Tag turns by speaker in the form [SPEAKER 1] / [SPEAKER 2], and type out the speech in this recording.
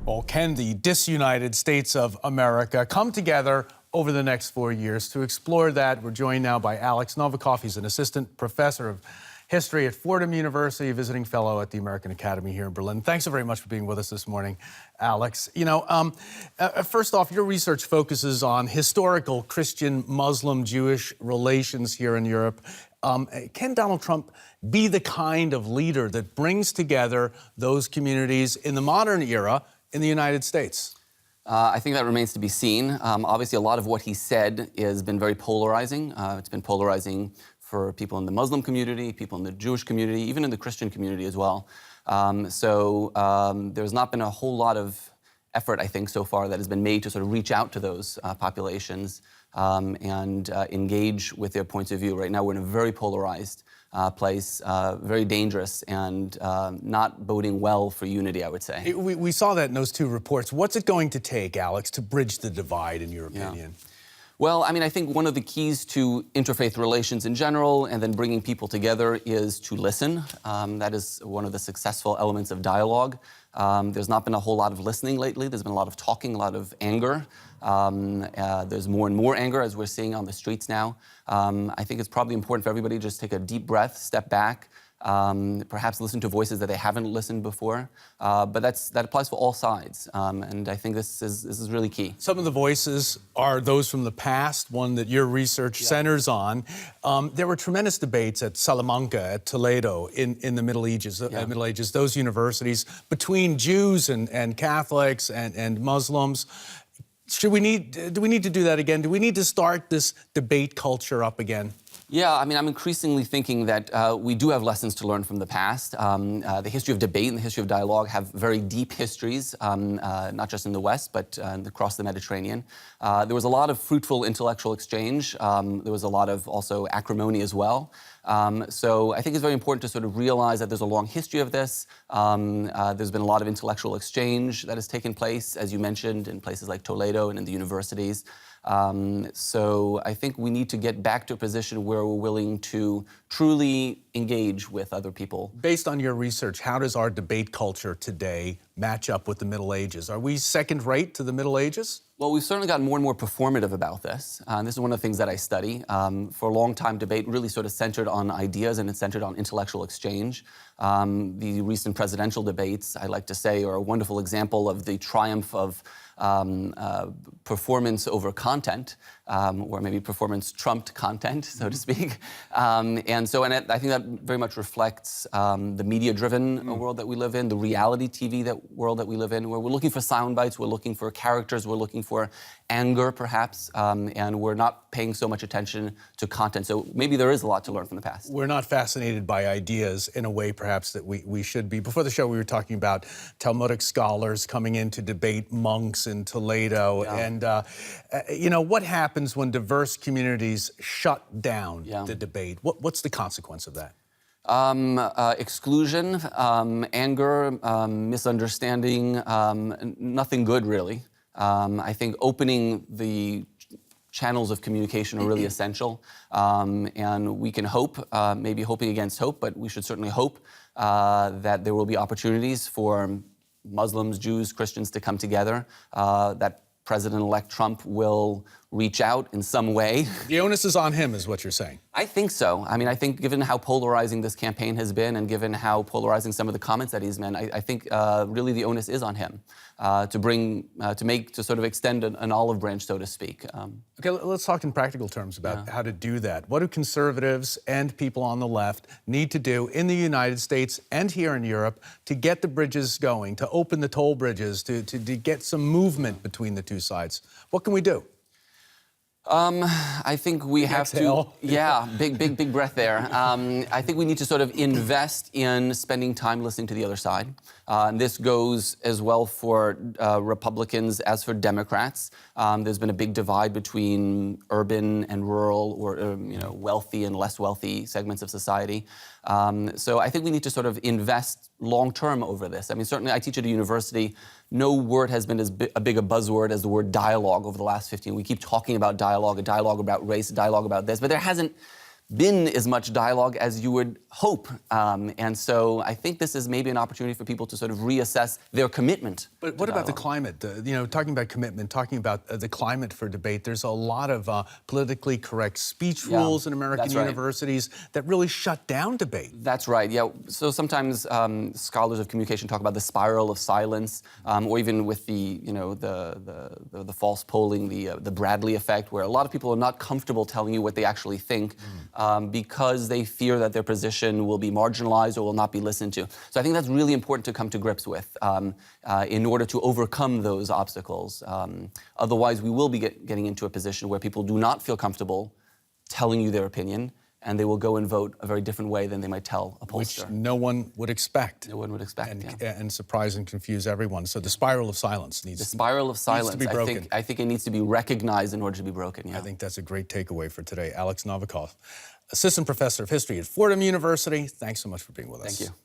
[SPEAKER 1] Well, can the disunited states of America come together over the next 4 years? To explore that, we're joined now by Alex Novikoff. He's an assistant professor of history at Fordham University, a visiting fellow at the American Academy here in Berlin. Thanks so very much for being with us this morning, Alex. First off, your research focuses on historical Christian, Muslim, Jewish relations here in Europe. Can Donald Trump be the kind of leader that brings together those communities in the modern era in the United States?
[SPEAKER 2] I think that remains to be seen. Obviously, a lot of what he said has been very polarizing. It's been polarizing for people in the Muslim community, people in the Jewish community, even in the Christian community as well. There's not been a whole lot of effort, I think, so far that has been made to sort of reach out to those populations and engage with their points of view. Right now, we're in a very polarized place, very dangerous and not boding well for unity, I would say.
[SPEAKER 1] We saw that in those two reports. What's it going to take, Alex, to bridge the divide, in your opinion?
[SPEAKER 2] Well, I mean, I think one of the keys to interfaith relations in general and then bringing people together is to listen. That is one of the successful elements of dialogue. There's not been a whole lot of listening lately. There's been a lot of talking, a lot of anger. There's more and more anger, as we're seeing on the streets now. I think it's probably important for everybody to just take a deep breath, step back, perhaps listen to voices that they haven't listened before. But that applies for all sides, and I think this is really key.
[SPEAKER 1] Some of the voices are those from the past, one that your research centers on. There were tremendous debates at Salamanca, at Toledo, in the Middle Ages, those universities, between Jews and Catholics and Muslims. Do we need to do that again? Do we need to start this debate culture up again?
[SPEAKER 2] Yeah, I mean, I'm increasingly thinking that we do have lessons to learn from the past. The history of debate and the history of dialogue have very deep histories, not just in the West, but across the Mediterranean. There was a lot of fruitful intellectual exchange. There was a lot of also acrimony as well. So I think it's very important to sort of realize that there's a long history of this. There's been a lot of intellectual exchange that has taken place, as you mentioned, in places like Toledo and in the universities. So I think we need to get back to a position where we're willing to truly engage with other people.
[SPEAKER 1] Based on your research, how does our debate culture today match up with the Middle Ages? Are we second-rate to the Middle Ages?
[SPEAKER 2] Well, we've certainly gotten more and more performative about this. This is one of the things that I study. For a long time, debate really sort of centered on ideas and it's centered on intellectual exchange. The recent presidential debates, I like to say, are a wonderful example of the triumph of performance over content, or maybe performance trumped content, so to speak. And I think that very much reflects the media-driven world that we live in, the reality TV world that we live in, where we're looking for sound bites, we're looking for characters, we're looking for anger, perhaps, and we're not paying so much attention to content. So maybe there is a lot to learn from the past.
[SPEAKER 1] We're not fascinated by ideas in a way, perhaps, that we should be. Before the show, we were talking about Talmudic scholars coming in to debate monks in Toledo.
[SPEAKER 2] Yeah.
[SPEAKER 1] And, what happens when diverse communities shut down the debate? What's the consequence of that?
[SPEAKER 2] Exclusion, anger, misunderstanding, nothing good, really. I think opening the channels of communication are really essential. And we can hope, maybe hoping against hope, but we should certainly hope that there will be opportunities for Muslims, Jews, Christians to come together, that President-elect Trump will reach out in some way.
[SPEAKER 1] The onus is on him, is what you're saying.
[SPEAKER 2] I think so. I mean, I think given how polarizing this campaign has been and given how polarizing some of the comments that he's made, I think really the onus is on him to sort of extend an olive branch, so to speak.
[SPEAKER 1] Okay, let's talk in practical terms about how to do that. What do conservatives and people on the left need to do in the United States and here in Europe to get the bridges going, to open the toll bridges, to get some movement between the two sides? What can we do?
[SPEAKER 2] I think we have
[SPEAKER 1] Exhale.
[SPEAKER 2] to, big breath there. I think we need to sort of invest in spending time listening to the other side. And this goes as well for Republicans as for Democrats. There's been a big divide between urban and rural, or wealthy and less wealthy segments of society. So I think we need to sort of invest long-term over this. I mean, certainly I teach at a university. No word has been as big a buzzword as the word dialogue over the last 15. We keep talking about dialogue, a dialogue about race, a dialogue about this, but there hasn't been as much dialogue as you would hope. And so I think this is maybe an opportunity for people to sort of reassess their commitment.
[SPEAKER 1] But what about the climate? You know, talking about commitment, talking about the climate for debate, there's a lot of politically correct speech rules in American universities that really shut down debate.
[SPEAKER 2] That's right, yeah. So sometimes scholars of communication talk about the spiral of silence, or even with the, you know, the false polling, the Bradley effect, where a lot of people are not comfortable telling you what they actually think because they fear that their position will be marginalized or will not be listened to. So I think that's really important to come to grips with in order to overcome those obstacles. Otherwise, we will be getting into a position where people do not feel comfortable telling you their opinion, and they will go and vote a very different way than they might tell a pollster.
[SPEAKER 1] Which no one would expect.
[SPEAKER 2] No one would expect,
[SPEAKER 1] and surprise and confuse everyone. So the spiral of silence needs to be broken.
[SPEAKER 2] I think it needs to be recognized in order to be broken, yeah.
[SPEAKER 1] I think that's a great takeaway for today. Alex Novikoff, Assistant Professor of History at Fordham University. Thanks so much for being with us.
[SPEAKER 2] Thank you.